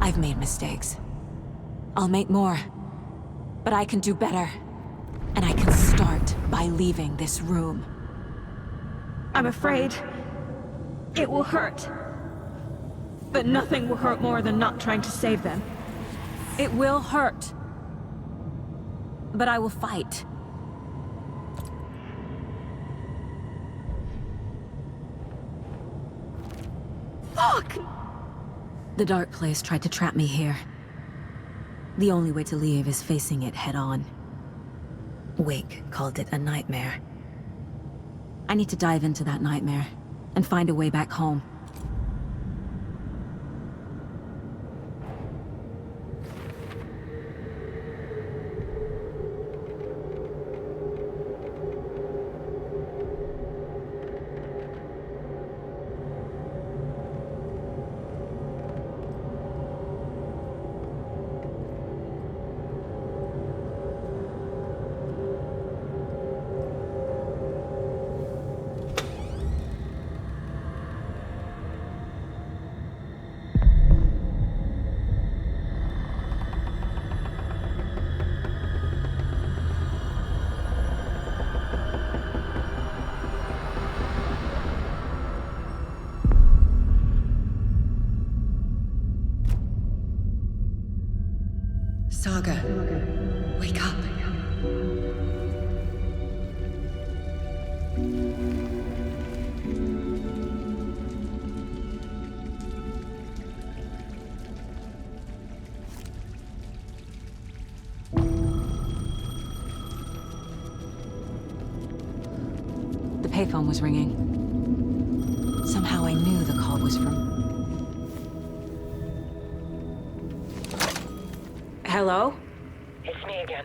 I've made mistakes. I'll make more. But I can do better. And I can start by leaving this room. I'm afraid it will hurt. But nothing will hurt more than not trying to save them. It will hurt. But I will fight. Fuck! The dark place tried to trap me here. The only way to leave is facing it head-on. Wake called it a nightmare. I need to dive into that nightmare and find a way back home. Saga, wake up. The payphone was ringing. Somehow I knew the call was from... Hello? It's me again.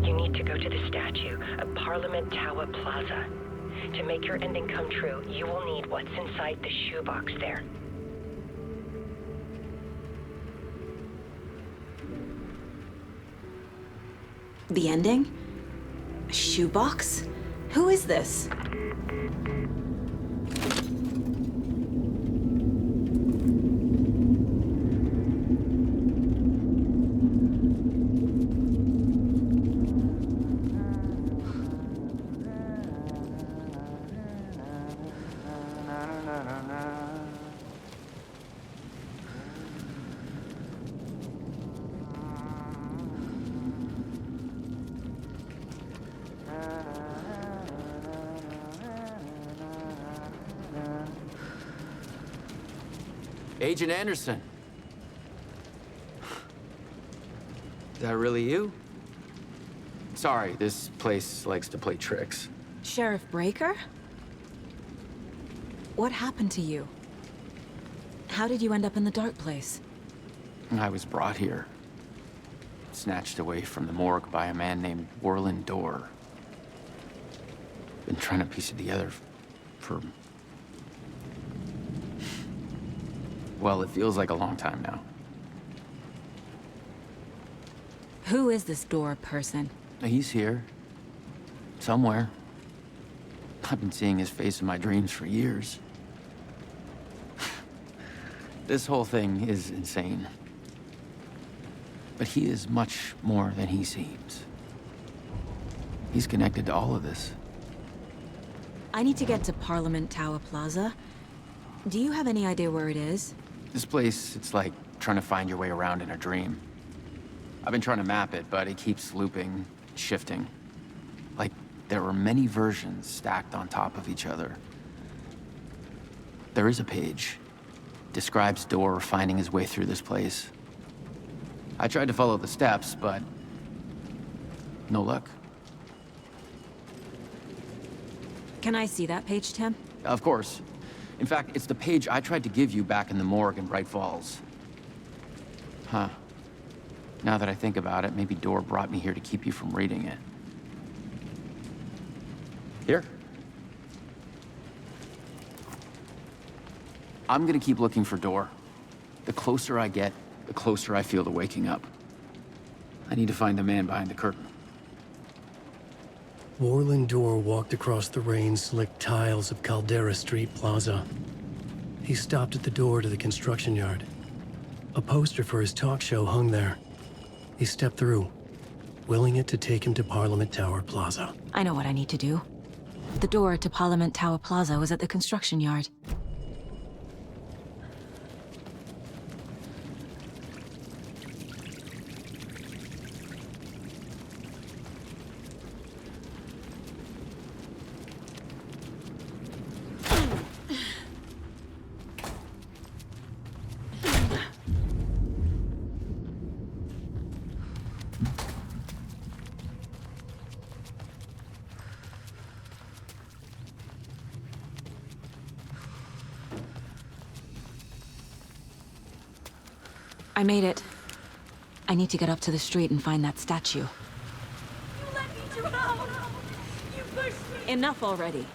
You need to go to the statue of Parliament Tower Plaza. To make your ending come true, you will need what's inside the shoebox there. The ending? A shoebox? Who is this? Agent Anderson. Is that really you? Sorry, this place likes to play tricks. Sheriff Breaker? What happened to you? How did you end up in the dark place? I was brought here. Snatched away from the morgue by a man named Warland Dorr. Been trying to piece it together for... well, it feels like a long time now. Who is this Dorr person? He's here. Somewhere. I've been seeing his face in my dreams for years. This whole thing is insane. But he is much more than he seems. He's connected to all of this. I need to get to Parliament Tower Plaza. Do you have any idea where it is? This place, it's like trying to find your way around in a dream. I've been trying to map it, but it keeps looping, shifting. Like there are many versions stacked on top of each other. There is a page. Describes Dorr finding his way through this place. I tried to follow the steps, but no luck. Can I see that page, Tim? Of course. In fact, it's the page I tried to give you back in the morgue in Braight-Fallz. Huh. Now that I think about it, maybe Dorr brought me here to keep you from reading it. Here. I'm gonna keep looking for Dorr. The closer I get, the closer I feel to waking up. I need to find the man behind the curtain. Warland Dorr walked across the rain-slicked tiles of Caldera Street Plaza. He stopped at the door to the construction yard. A poster for his talk show hung there. He stepped through, willing it to take him to Parliament Tower Plaza. I know what I need to do. The door to Parliament Tower Plaza was at the construction yard. I made it. I need to get up to the street and find that statue. You let me drown! You pushed me! Enough already.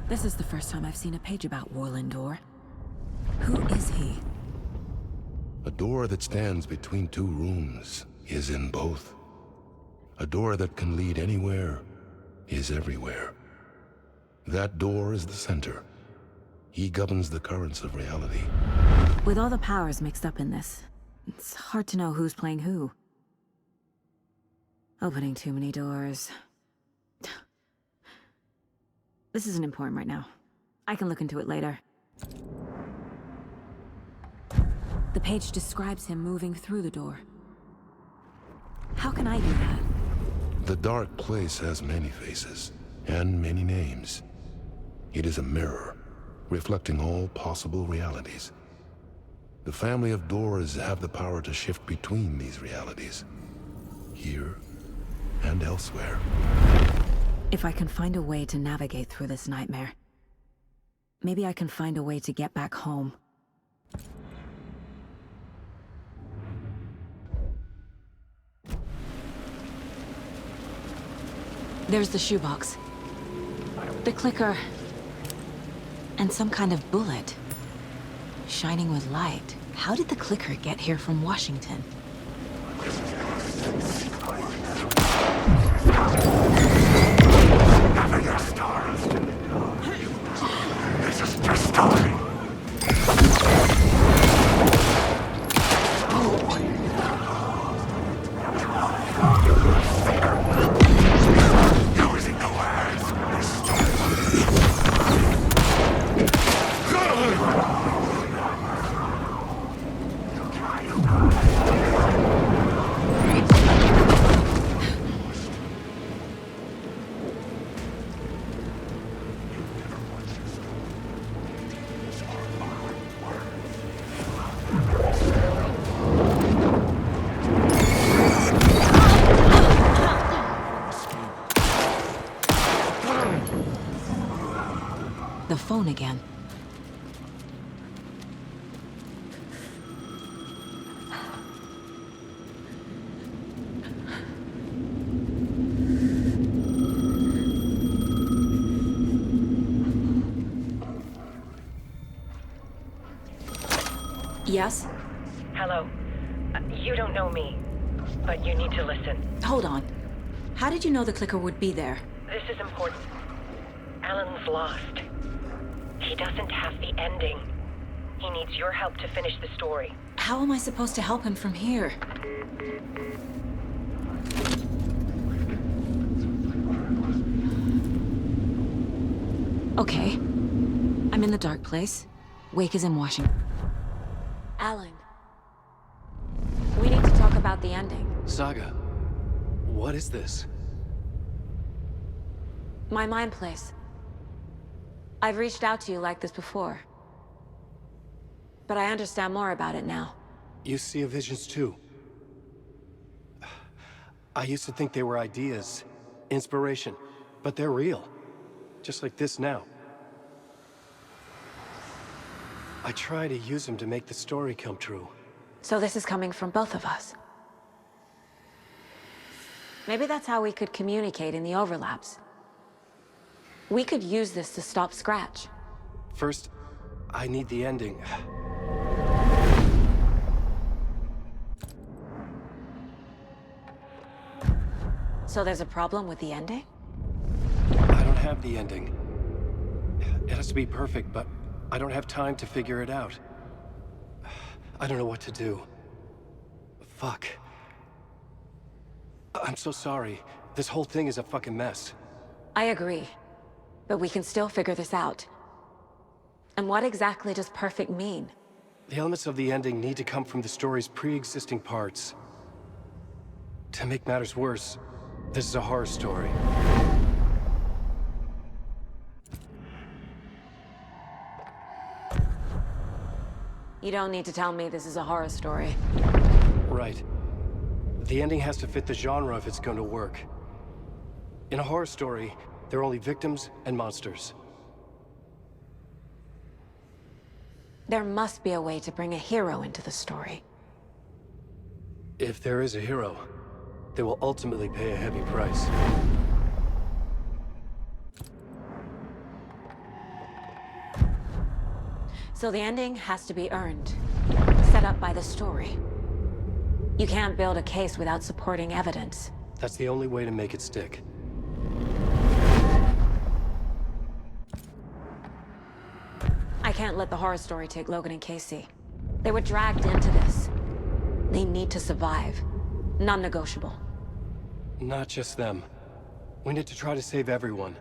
This is the first time I've seen a page about Warlindor. Who is he? A door that stands between two rooms is in both. A door that can lead anywhere is everywhere. That door is the center. He governs the currents of reality. With all the powers mixed up in this, it's hard to know who's playing who. Opening too many doors. This isn't important right now. I can look into it later. The page describes him moving through the door. How can I do that? The dark place has many faces and many names. It is a mirror, reflecting all possible realities. The family of doors have the power to shift between these realities, here and elsewhere. If I can find a way to navigate through this nightmare, maybe I can find a way to get back home. There's the shoebox, the clicker, and some kind of bullet, shining with light. How did the clicker get here from Washington? This is your story. Using the words of this story. The phone again. Yes? Hello. You don't know me, but you need to listen. Hold on. How did you know the clicker would be there? This is important. Alan's lost. He doesn't have the ending. He needs your help to finish the story. How am I supposed to help him from here? Okay. I'm in the dark place. Wake is in Washington. Alan. We need to talk about the ending. Saga, what is this? My mind place. I've reached out to you like this before. But I understand more about it now. You see visions too. I used to think they were ideas, inspiration, but they're real. Just like this now. I try to use them to make the story come true. So this is coming from both of us. Maybe that's how we could communicate in the overlaps. We could use this to stop Scratch. First, I need the ending. So there's a problem with the ending? I don't have the ending. It has to be perfect, but I don't have time to figure it out. I don't know what to do. Fuck. I'm so sorry. This whole thing is a fucking mess. I agree. But we can still figure this out. And what exactly does perfect mean? The elements of the ending need to come from the story's pre-existing parts. To make matters worse, this is a horror story. You don't need to tell me this is a horror story. Right. The ending has to fit the genre if it's going to work. In a horror story, there are only victims and monsters. There must be a way to bring a hero into the story. If there is a hero, they will ultimately pay a heavy price. So the ending has to be earned, set up by the story. You can't build a case without supporting evidence. That's the only way to make it stick. I can't let the horror story take Logan and Casey. They were dragged into this. They need to survive. Non-negotiable. Not just them. We need to try to save everyone.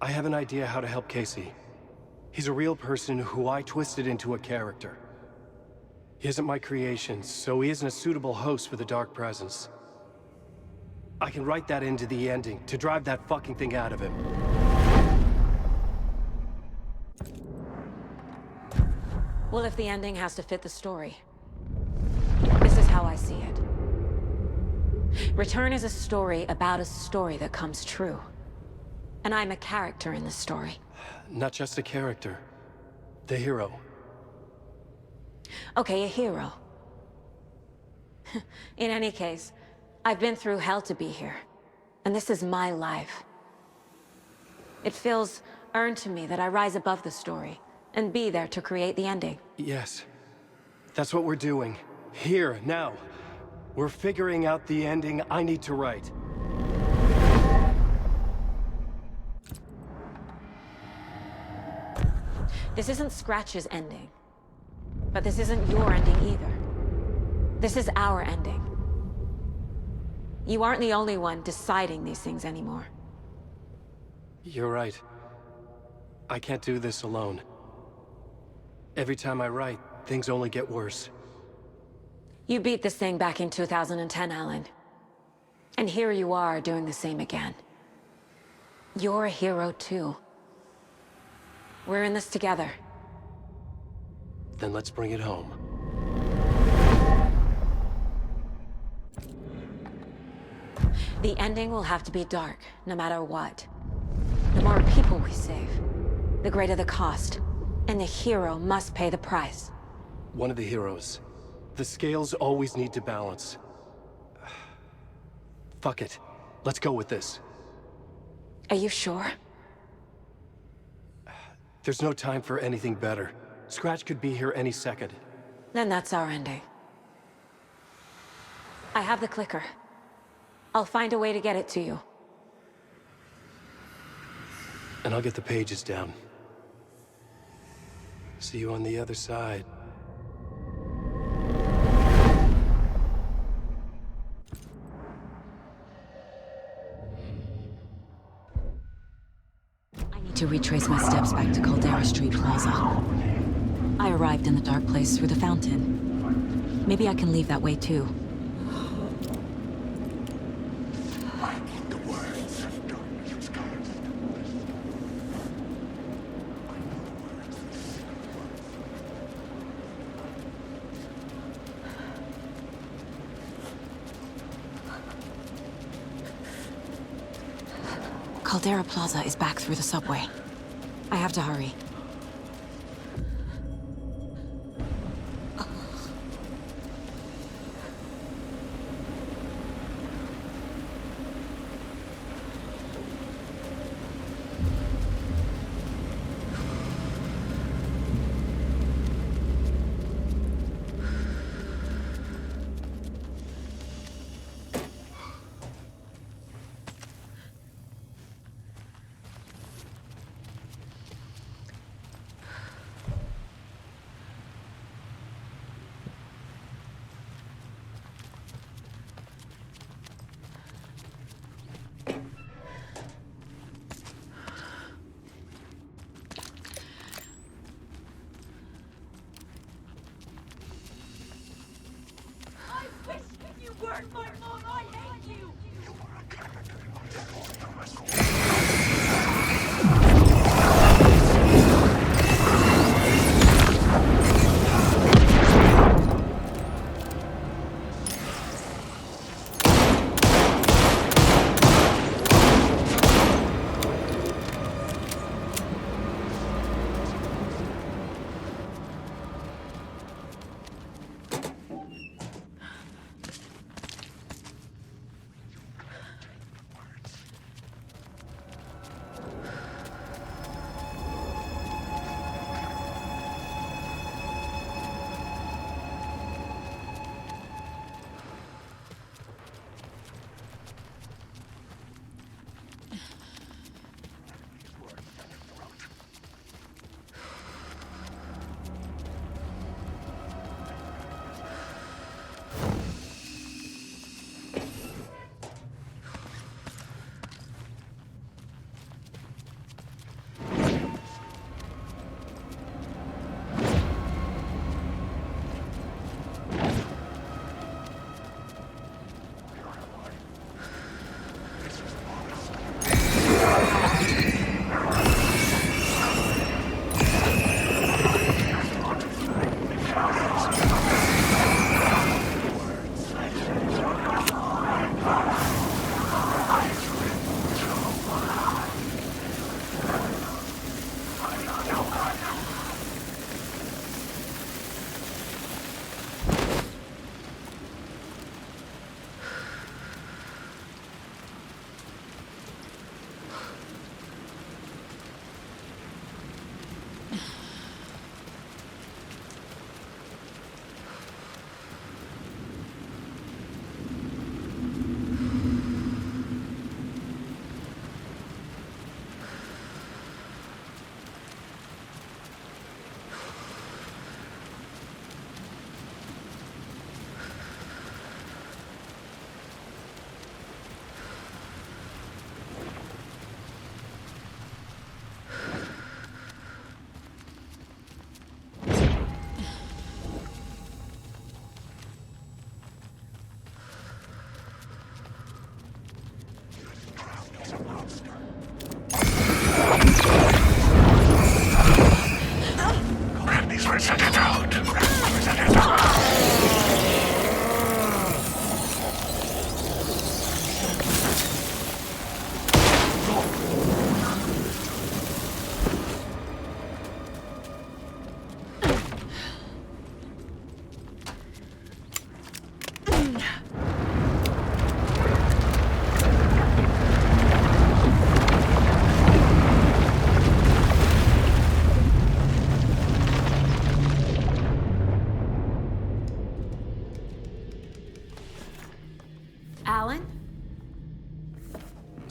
I have an idea how to help Casey. He's a real person who I twisted into a character. He isn't my creation, so he isn't a suitable host for the Dark Presence. I can write that into the ending to drive that fucking thing out of him. Well, if the ending has to fit the story, this is how I see it. Return is a story about a story that comes true. And I'm a character in the story. Not just a character. The hero. Okay, a hero. In any case, I've been through hell to be here. And this is my life. It feels earned to me that I rise above the story and be there to create the ending. Yes. That's what we're doing. Here, now. We're figuring out the ending I need to write. This isn't Scratch's ending. But this isn't your ending either. This is our ending. You aren't the only one deciding these things anymore. You're right. I can't do this alone. Every time I write, things only get worse. You beat this thing back in 2010, Alan. And here you are doing the same again. You're a hero too. We're in this together. Then let's bring it home. The ending will have to be dark, no matter what. The more people we save, the greater the cost. And the hero must pay the price. One of the heroes. The scales always need to balance. Fuck it. Let's go with this. Are you sure? There's no time for anything better. Scratch could be here any second. Then that's our ending. I have the clicker. I'll find a way to get it to you. And I'll get the pages down. See you on the other side. I need to retrace my steps back to Caldera Street Plaza. I arrived in the dark place through the fountain. Maybe I can leave that way too. I need the words of darkness coming. Caldera Plaza is back through the subway. I have to hurry.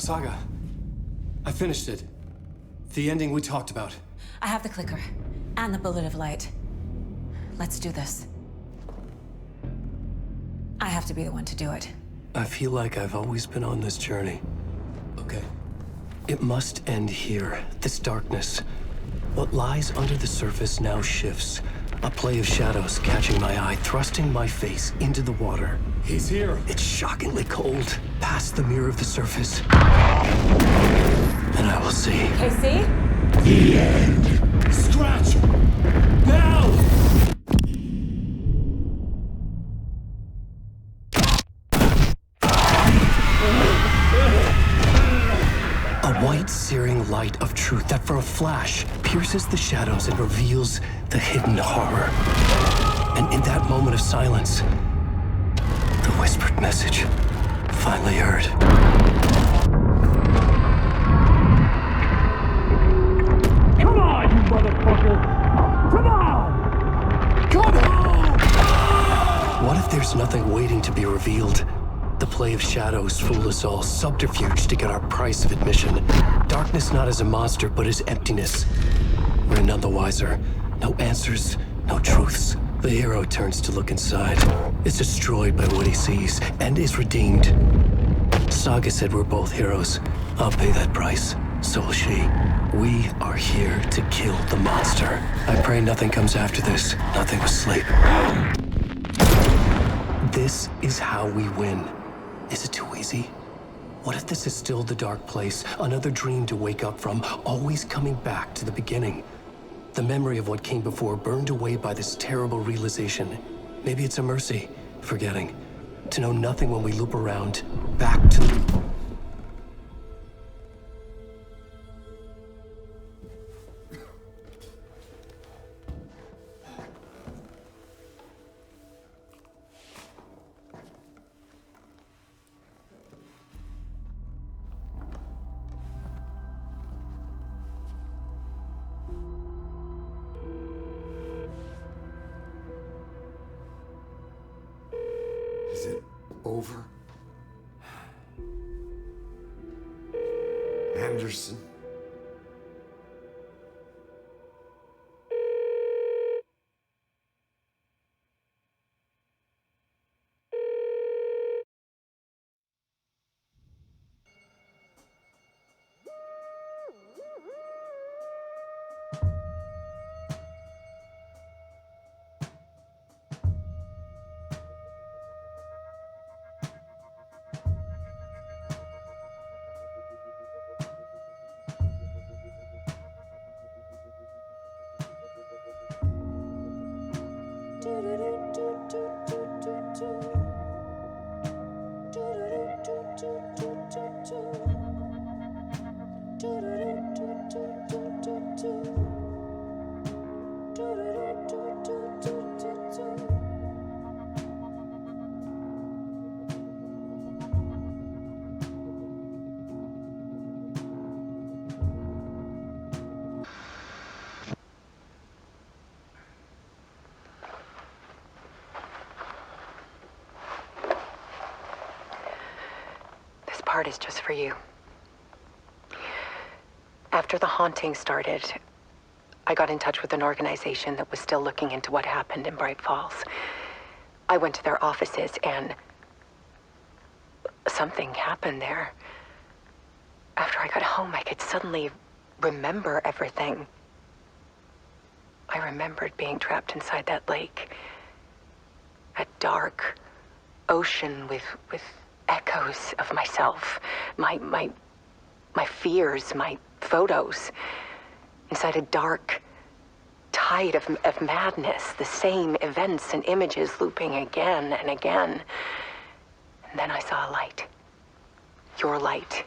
Saga, I finished it. The ending we talked about. I have the clicker and the bullet of light. Let's do this. I have to be the one to do it. I feel like I've always been on this journey. Okay. It must end here. This darkness. What lies under the surface now shifts. A play of shadows catching my eye, thrusting my face into the water. He's here. It's shockingly cold. Past the mirror of the surface. And I will see. Casey? The end. Scratch! Now! A white, searing light of truth that for a flash pierces the shadows and reveals the hidden horror. And in that moment of silence, the whispered message finally heard. Come on, you motherfucker! Come on! Come on! What if there's nothing waiting to be revealed? The play of shadows fool us all, subterfuge to get our price of admission. Darkness not as a monster, but as emptiness. We're none the wiser. No answers, no truths. The hero turns to look inside, is destroyed by what he sees, and is redeemed. Saga said we're both heroes. I'll pay that price. So will she. We are here to kill the monster. I pray nothing comes after this. Nothing but sleep. This is how we win. Is it too easy? What if this is still the dark place, another dream to wake up from, always coming back to the beginning? The memory of what came before burned away by this terrible realization. Maybe it's a mercy, forgetting. To know nothing when we loop around, back to the... Is it over? Anderson? Part is just for you. After the haunting started, I got in touch with an organization that was still looking into what happened in Braight-Fallz. I went to their offices and something happened there. After I got home, I could suddenly remember everything. I remembered being trapped inside that lake. A dark ocean with echoes of myself, my fears, my photos, inside a dark tide of madness, the same events and images looping again and again. And then I saw a light. Your light.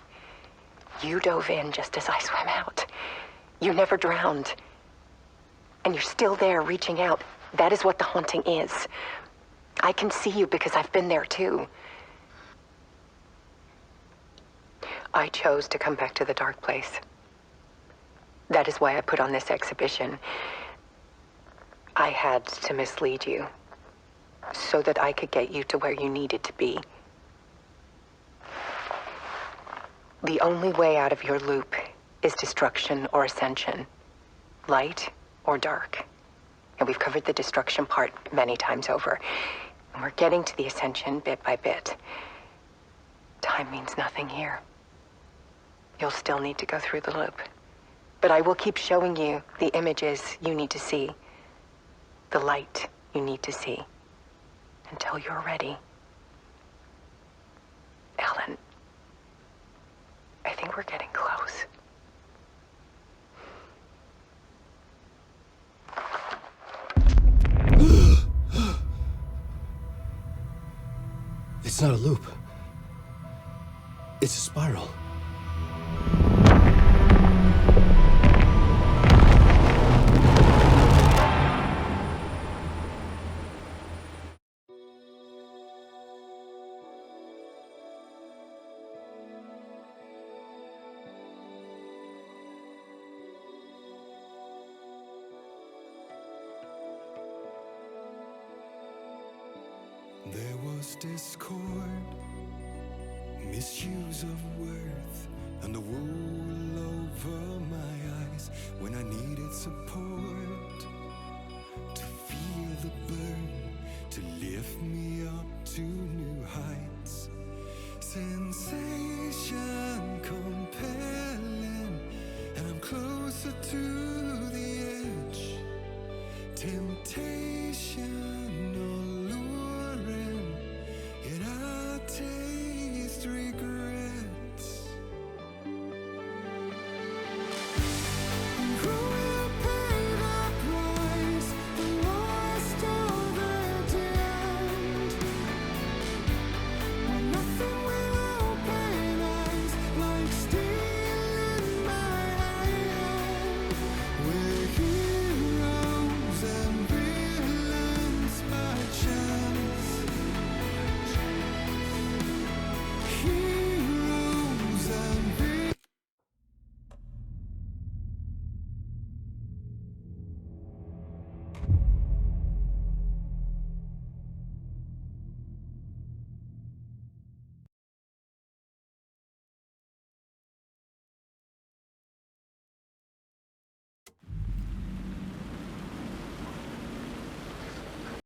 You dove in just as I swam out. You never drowned. And you're still there reaching out. That is what the haunting is. I can see you because I've been there too. I chose to come back to the dark place. That is why I put on this exhibition. I had to mislead you, so that I could get you to where you needed to be. The only way out of your loop is destruction or ascension, light or dark. And we've covered the destruction part many times over. And we're getting to the ascension bit by bit. Time means nothing here. You'll still need to go through the loop. But I will keep showing you the images you need to see, the light you need to see, until you're ready. Alan, I think we're getting close. It's not a loop. It's a spiral. There was discord, misuse of worth, and the wool over my eyes when I needed support. To feel the burn, to lift me up to new heights. Sensation compelling, and I'm closer to the edge. Temptation